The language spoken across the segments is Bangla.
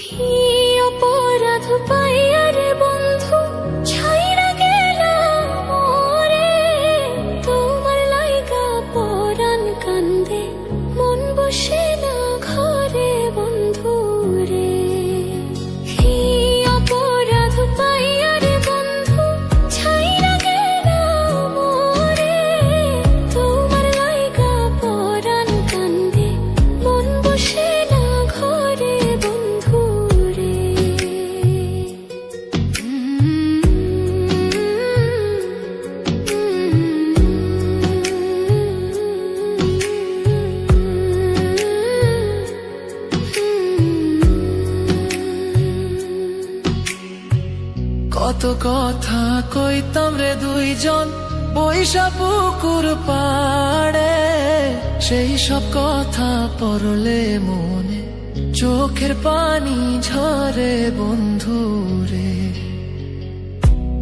কি অপরাধ পাইয়া রে বন্ধু ছাইরা গেলাম মোরে, তোমার লাইগা পরাণ কান্দে মন বসে না ঘরে বন্ধু রে। কি অপরাধ পাইয়া রে বন্ধু ছাইরা গেলাম মোরে, তোমার লাইগা পরাণ কান্দে মন বসে না ঘরে বন্ধু রে। কত কথা কইতাম রে দুইজন বৈশা পুকুর পাড়ে, সেই সব কথা পড়লে মনে চোখের পানি ঝরে বন্ধু রে।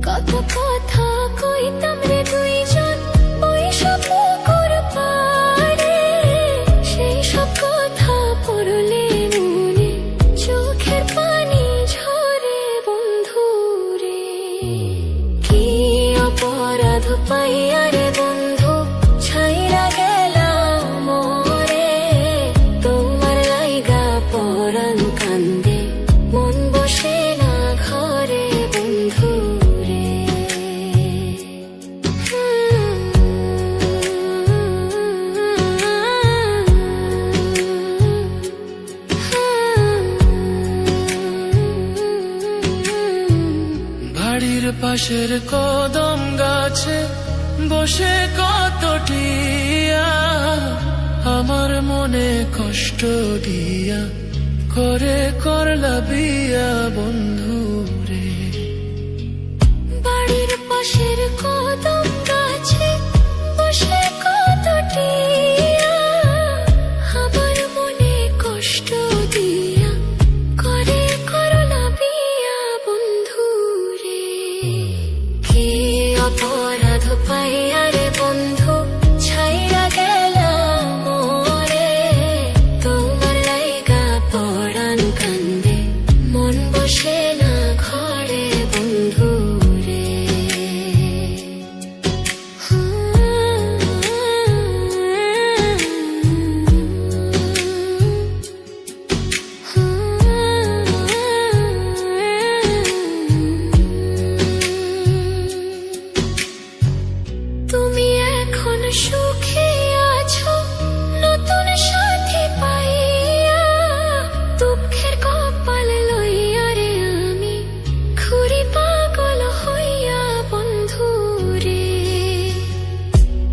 কত কথা কইতাম রে দুইজন বৈশা পুকুর পাড়ে, সেই সব কথা পড়লে মনে চোখের পানি ঝরে বন্ধু রে। কি অপরাধ পাইয়া রে বন্ধু ছাইরা গেলাম মোরে, তোমার লাইগা পরাণ কান্দে মন বসে না ঘরে বন্ধু রে। বাড়ির পাশের কদম গাছে বসে কত টিয়া, আমার মনে কষ্ট দিয়া করে করলা বিয়া বন্ধু রে। বাড়ির পাশের কদম গাছে বসে কত টিয়া, আমার মনে কষ্ট দিয়া করে করলা বিয়া বন্ধু রে। কি অপরাধ পাইয়া রে বন্ধু ছাইরা গেলাম মোরে, তোমার লাইগা পরাণ কান্দে মন বসে না ঘরে বন্ধু রে। তুমি এখন সুখে আছো নতুন সাথী পাইয়া, দুঃখের কপাল লইয়া রে আমি ঘুরি পাগল হইয়া বন্ধু রে।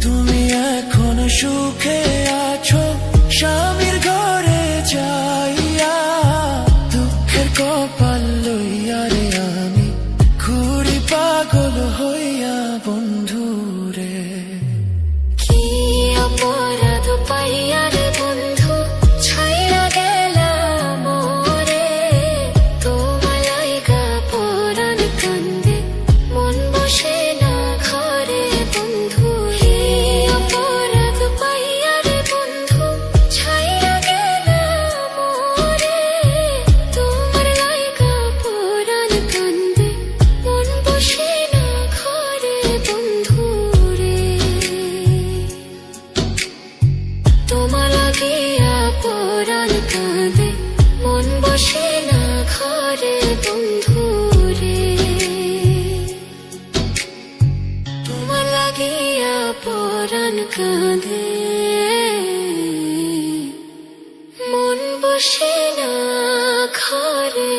তুমি এখন সুখে আছো স্বামীর ঘরে যাইয়া, দুঃখের কপাল লইয়া রে আমি ঘুরি পাগল হইয়া বন্ধু রে। কি অপরাধ পাইয়া রে বন্ধু ছাইরা গেলাম মোরে, তোমার লাইগা পরাণ কান্দে মন বসে না ঘরে বন্ধু রে। অপরাধ পাইয়া রে বন্ধু ছাইরা গেলাম মোরে, তোমার লাইগা পরাণ কান্দে মন বসে না ঘরে বন্ধু রে। তোমার লাগিয়া পরাণ কাঁদে মন বসে না ঘরে বন্ধু রে। তোমার লাগিয়া পরাণ কাঁদে মন বসে না ঘরে